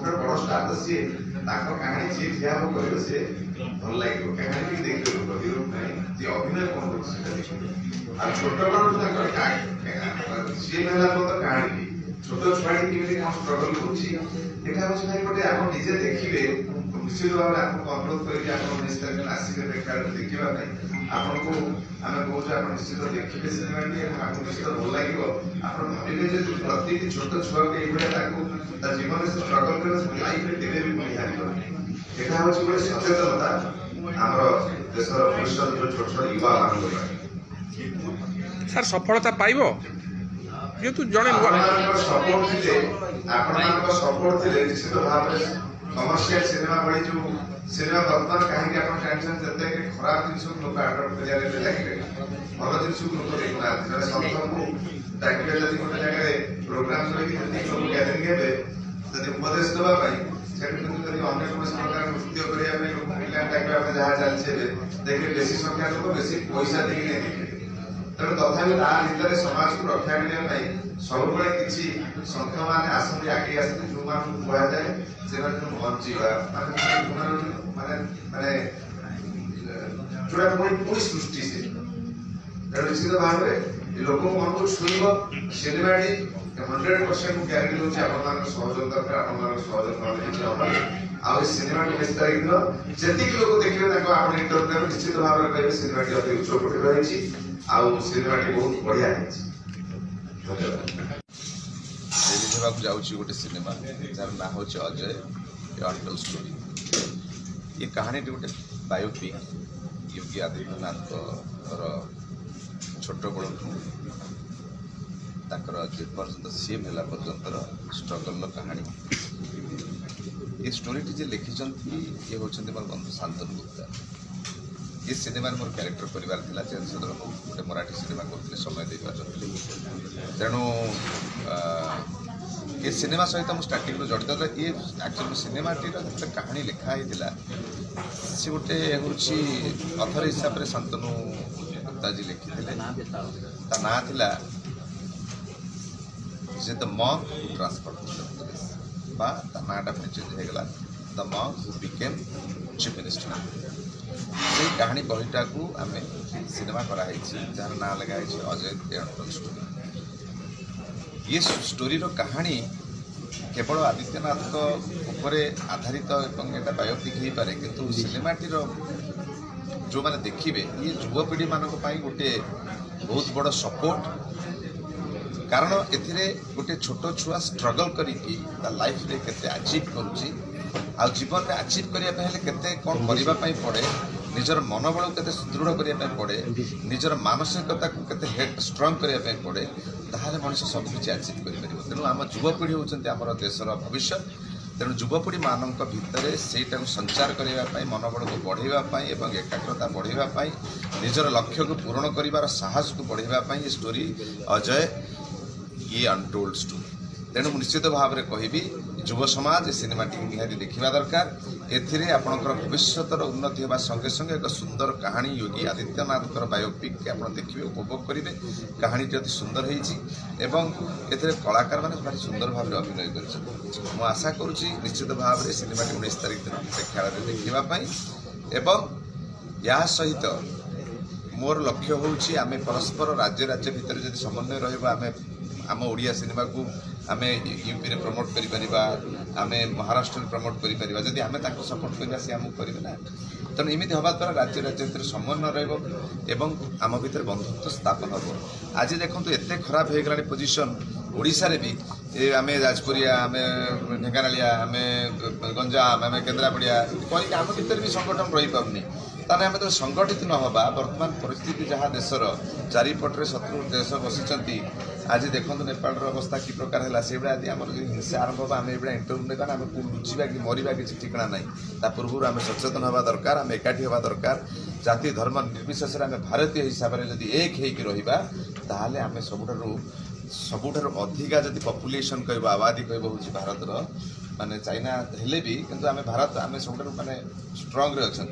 सबुठ बड़ स्टार तो सी कहानी जी ठिया कर सी भल लगे कहानी देख प्रतिरूप नहीं जी अभिनय कौन कर छोट बड़ सी कहानी छोट छुआटी केमी कौन स्ट्रगल कर निजे देखिए निश्चित भाव में आपको अनुरोध करके आसिबे देखा आपन को आम कहूँ निश्चित देखिए सिनेमा आपको निश्चित भल लगे आप भावे प्रति छोट छुआ को जीवन से स्ट्रगल कर लाइफ में केवे भी बढ़िया यहाँ हूँ गोटे सचेतनता आम देशर भविष्य जो छोट छोट युवा मान सर सफलता पाइब जेतु जड़े सपोर्ट थे सपोर्ट थे निश्चित भाव में कमर्शियल सिनेमा भली जो सिनेमा बर्तमान कहीं आप जानते खराब जिन लोक आडप्ट कर लगे भल जिन लोक देखना जैसे सप्तम को डाकिले जब गोटे जगह प्रोग्राम लोग गैदरिंग हे उपदेश देवाई अन्य कौन प्रकार नृत्य करने जहाँ चलते देखिए बेसी संख्या लोग बेसी पैसा देखे तेणु तथापि ता भितर समाज को रक्षा करने सब किसी संत मैंने आसती आगे आसती जो कहुए से बंचा माने जोड़ा पुणी सृष्टि से तेणु निश्चित भाव में लोक मन को छुईब सिनेमाटी 100% ग्यारंटी दूसरी आप सहयोग दरकार आप सहयोग ना सिनेमा 19 तारीख दिन जी लोग देखिए इंटरव्यू निश्चित भाव में कहे सिनेमाटी अति उच्चकोटी रही सिनेमाटी बहुत बढ़िया देखा जाऊँगी गोटे सिनेमा जार ना हूँ अजय अनटोल्ड स्टोरी ये कहानी गोटे बायोपिक योगी आदित्यनाथ छोट बड़ जे पर्यटन सीएम है पर्यंत स्ट्रगल कहानी ये स्टोरी जे लिखिं ये हूँ मोर बंधु शांतनु गुप्ता ये सिनेमा मोर क्यारेक्टर परिवार था जेन गोटे मराठी सिनेमा कर समय दे पार्टी तेणु ये सिनेमा सहित मुझे स्टार्टिंग जड़ित था ये एक्चुअली सिनेमाटी जो कहानी लिखाई सी गोटे हूँ अथर हिसाब से शांतनु गुप्ता जी लिखी ना था द मॉन्क हु ट्रांसफर नाटा पुणी चेंज होगा the monk who became chief minister से कहानी बहीटा को आम सिनेमा कराई जार ना लगाई अजय अनटोल्ड स्टोरी ये स्टोरी रो कहानी केवल आदित्यनाथ उपरे आधारित एटा बायोपिक हो पारे किंतु सिनेमाटी जो मैंने देखिए ये युवपीढ़ी मान गोटे बहुत बड़ सपोर्ट कारण ए गोटे छोट छुआ स्ट्रगल करी लाइफ रे केते अचीव करुच्ची आ जीवन में अचीव करने केते कौन करने पड़े निजर मनोबल के सुदृढ़ करने पड़े निजर मानसिकता को केते स्ट्रंग करने पड़े ताहले मनुष्य सबकि अचीव कर तेणु आम युवपीढ़ी होती आम देशर भविष्य तेणु युवपीढ़ी मान भितर सेटा संचार करने मनोबल को बढ़ावाई और एकाग्रता बढ़ावाई निजर लक्ष्य को पूरण कर साहस को बढ़ावाई ये स्टोरी अजय ये अनटोल्ड स्टोरी तेणु निश्चित भाव में कहबी युव समाज सिनेमा निहाती देखा दरकार एथिरे आपणकर भविष्यतर उन्नति होगा संगे संगे एक सुंदर कहानी योगी आदित्यनाथ बायोपिक आप देखिए उपभोग करेंगे कहानी अति सुंदर होती कलाकार मैंने भारी सुंदर भाव में अभिनय कर आशा करुँची निश्चित भाव में सिनेमा 19 तारीख दिन प्रेक्षालय देखापी एवं या सहित मोर लक्ष्य हूँ आम परस्पर राज्य राज्य भितर जब समन्वय रहा आम ओडिया सिनेमा को आम यूपी रे प्रमोट करिपरिबा आम महाराष्ट्र में प्रमोट करिपरिबा जदि आम ताको सपोर्ट करबा से आम करिवे ना तेणु एमती हवा द्वारा राज्य राज्य भितर समन्वय रहिबो एवं आम भितर बंधुत्व स्थापन हम आज देखो एत खराब हो गला पोजिशन ओडिशा रे भी आम जाजपुरिया आम ढेंकानालिया आम गंजाम आम केन्द्रापड़िया कहीं आम भितर भी संगठन रही पारनी ताने आम तो संगठित न हवा वर्तमान परिस्थिति जहाँ देशर चारिपटे शत्रु देश बसी आज देखो नेपाल अवस्था कि प्रकार है से यदि आम हिंसा आरंभ होगा आम ये इंटरव्यू नहीं आम लुचिबा कि मरवा किसी ठिकाना ना ता पूर्व आम सचेतन हवा दरकार आम एकाठी हवा दरकार जाति धर्म निर्विशेष आम भारतीय हिसाब से जब एक हो रहा ताहले आम सबुठार अधिका जब पपुलेसन कह आबादी कह हूँ भारत माने चाइना हेले भी किंतु आम भारत आम सब माने स्ट्रंग रे अच्छा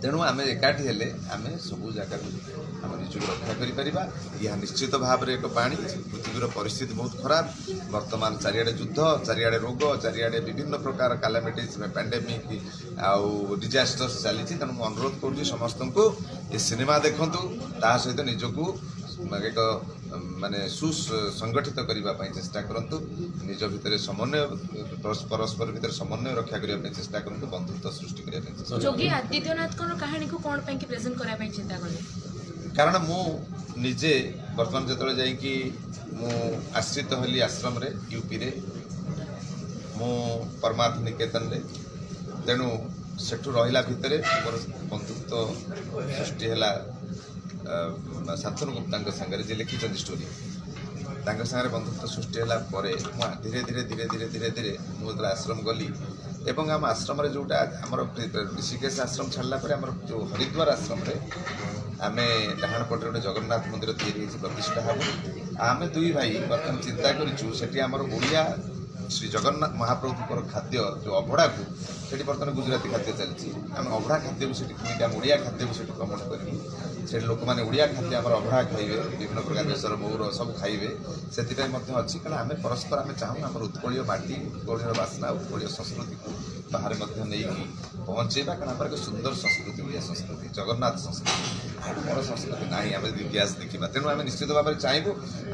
तेणु आम एकाठी हेले आम सबू जगह आम निजक रक्षा करिपरिबा। यह निश्चित भाव में एक पानी पृथ्वीर परिस्थिति बहुत खराब वर्तमान चारिआडे युद्ध चारिआडे रोग चारिआडे विभिन्न प्रकार कैलामिटीज पैंडेमिक आउ डिजास्टर्स चली तेणु अनुरोध करुँच समस्त को ये सिनेमा देखंतु ता सहित निजक एक माने सुसंगठित करने चेष्टा करंतु निज भितर समन्वय परस्पर भितर समन्वय रक्षा करने चेष्टा करंतु बंधुत्व सृष्टि करने चेष्टा योगी आदित्यनाथ को कहानी को कोन पे प्रेजेंट करा पे चिंता कले कारण मु निजे वर्तमान जतले जाई कि मु आश्रित हली आश्रम रे यूपी रे मु परमार्थ निकेतन रे तेणु सेठु रहिला भितरे मोर बंधुत्व सृष्टि हैला शांतनु गुप्ता संगे जे लिखिं स्टोरी सागर बंधुत्व सृष्टि है धीरे धीरे धीरे धीरे धीरे धीरे मुझे आश्रम गली एवं आम आश्रम जोटा आम ऋषिकेश आश्रम छाड़ा जो हरिद्वार आश्रम आम डाण पटे गोटे जगन्नाथ मंदिर प्रतिष्ठा हम आम दुई भाई बर्तमान चिंता करिया श्री जगन्नाथ महाप्रभुଙ୍କର खाद्य जो अभड़ा को सेठी बर्तमान गुजराती खाद्य चलती आम अभड़ा खाद्य को आम ओडिया खाद्य को प्रमोट कर लोक मैंने ओडिया खाद्य आम अभड़ा खाइबे विभिन्न प्रकार देशर मौर सब खाइबे से अच्छी कारण आम परस्पर आम चाहूँ आम उत्कलीय माटी उत्कलीय बासना उत्कलीय संस्कृति को बाहर नहीं पहुँचेगा कारण आम एक सुंदर संस्कृति ओडिया संस्कृति जगन्नाथ संस्कृति बड़ संस्कृति ना आम इतिहास देखा तेणु आम निश्चित भाव में चाहबू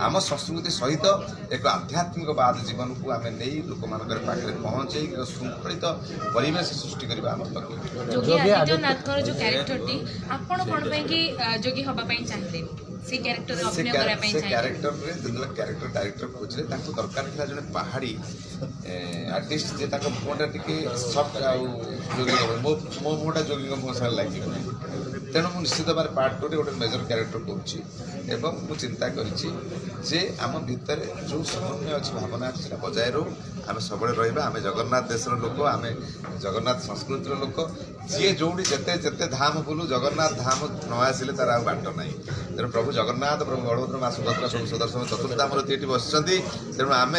आम संस्कृति सहित एक आध्यात्मिकवाद जीवन को आम नहीं लोक मान पाखे पहुँचे श्रृंखलित परिवेश सृष्टि करने आम लक्ष्य। योगी आदित्यनाथ जो कैरेक्टर टी आपण कोन पे कि जोगी होबा पई चाहले से कैरेक्टर अभिनय करा पई चाहले कैरेक्टर रे जदला कैरेक्टर डायरेक्टर खोजले ताको दरकार थिला जने पहाड़ी आर्टिस्ट जे ताको मोटा टिके सॉफ्ट आ जोगी मो मोटा जोगी को मोसा लागि तेणु मु निश्चित भाव पार्ट 2 रे गोटे मेजर कैरेक्टर करूची एवं मु चिंता करिछि जे आम भितर जो समन्वय अछि भावना अछि सेटा बजाय रो आम सब रहिबा आम जगन्नाथ देशर लोक आम जगन्नाथ संस्कृतिर लोक जी जोड़ी जेते जेते धाम बुलू जगन्नाथ धाम न आसिले तार बाट ना तेणु प्रभु जगन्नाथ प्रभु बलभद्र माँ सुभद्रा सब सुदर्शन चतुर्धाम ये बसती तेणु आम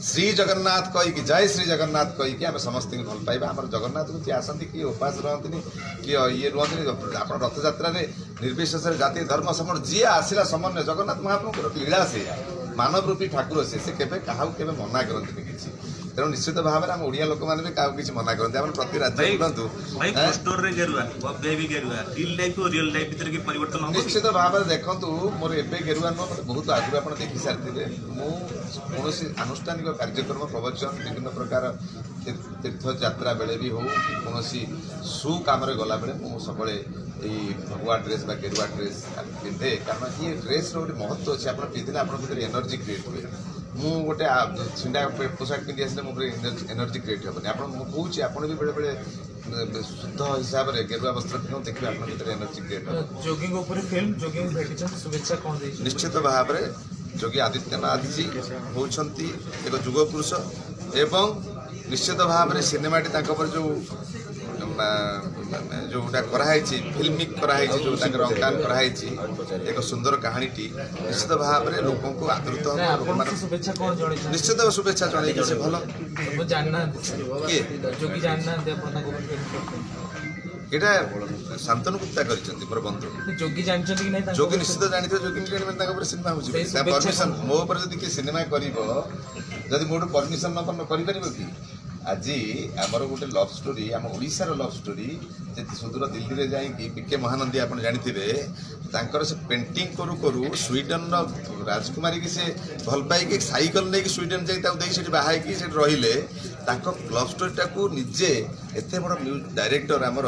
श्री जगन्नाथ कहीकि जय श्री जगन्नाथ कहीकि आम समस्त भल पाइबा आम जगन्नाथ को किए आसती किए उपास रुहतनी किए ये रुहतनी आप रथयात्रा निर्विशेष जाति धर्म समूह जी आसला समन्वय जगन्नाथ महाप्रभुर लीला से मानव रूपी ठाकुर से केवे क्या मना करते किसी तेणु निश्चित भाव में आम ओडिया लोक मैंने भी क्या किसी मना करते आम प्रति राज्य बुलूँ निश्चित भाव में देखूँ मोर एवं गेरुआ नुह मतलब बहुत आगुरी आप देखी सारी कौन आनुष्ठानिक कार्यक्रम प्रवचन विभिन्न प्रकार तीर्थ यात्रा बेले भी हो कि कौन सु कम गला बेले मुझे सब भगवा ड्रेस गेरुआ ड्रेस पिंधे कारण ये ड्रेस रोटे महत्व अच्छे आप पिंधे आप एनर्जी क्रिएट हुए मु गोटे छिंडा पोशाक पिंधि आसले मो एनर्जी क्रिएट हेनी आप कौचे आप भी बेले बेले शुद्ध हिसाब से गेरुआ वस्त्र पिंध देखिए आप एनर्जी क्रिएट हो निश्चित भाव में योगी आदित्यनाथ जी होती एक युग पुरुष एवं निश्चित भाव में सिनेमाटी जो जोटा कराई फिल्मिक कराई जो अंकन कराई एक सुंदर कहानी निश्चित भाव में लोक को आदृत निश्चित शुभेच्छा जन से भल ये शांतनु गुप्ता कर मोर बंधु जोगी निश्चित जानी जोगी सिनेमा हो परमिशन मो किए सिनेमा कर मोटू परमिशन न कि आज आमर गोटे लव स्टोरी आम ओडिशार लव स्टोरी जे सुदूर दिल्ली में जाकि पीके महानंदी आप जानते से पेंटिंग करू करू स्वीडन राजकुमारी की से भल पाई साइकेल नहीं स्वीडन जाइए बाहर रहिले लव स्टोरीटा को निजे एत बड़ डायरेक्टर आमर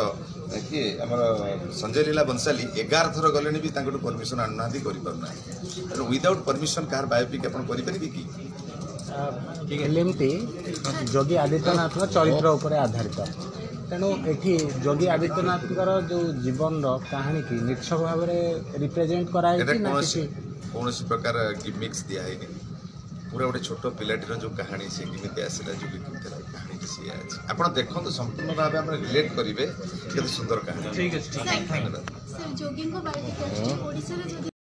किए आमर संजय लीला बंसाली 11 थर गले भी परमिशन आणुना कर विदाउट परमिशन कहार बायोपिक आप कि फिल्मटी योगी आदित्यनाथ चरित्र उपर आधारित तेणु एठी योगी आदित्यनाथ जो जीवन कहानी की निश्चय भाव में रिप्रेजेंट कराई कौन प्रकार गिमिक्स दिखाई पूरा गोटे छोट पिलाटीर जो कहानी से किमित आसला जो कहानी सी आप देखो संपूर्ण भाव में रिलेट करेंगे केते सुंदर कहानी। ठीक है।